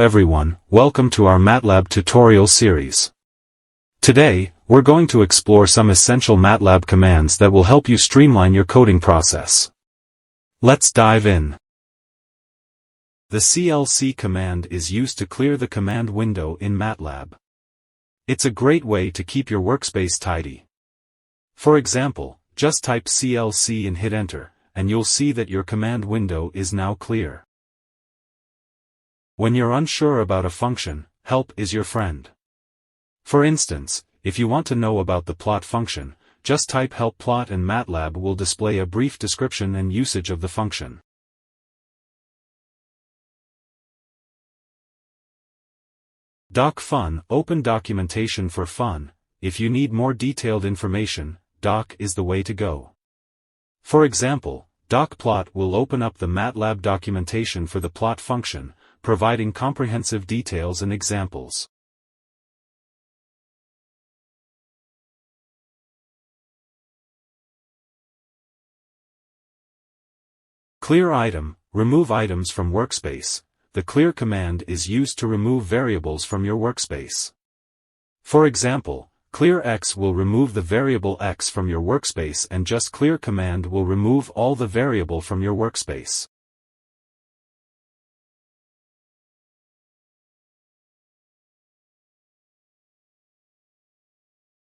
Everyone, welcome to our MATLAB tutorial series. Today, we're going to explore some essential MATLAB commands that will help you streamline your coding process. Let's dive in. The CLC command is used to clear the command window in MATLAB. It's a great way to keep your workspace tidy. For example, just type CLC and hit enter, and you'll see that your command window is now clear. When you're unsure about a function, help is your friend. For instance, if you want to know about the plot function, just type help plot and MATLAB will display a brief description and usage of the function. Doc.fun, open documentation for fun. If you need more detailed information, doc is the way to go. For example, docplot will open up the MATLAB documentation for the plot function, providing comprehensive details and examples. Clear item, remove items from workspace. The clear command is used to remove variables from your workspace. For example, clear x will remove the variable x from your workspace and just clear command will remove all the variable from your workspace.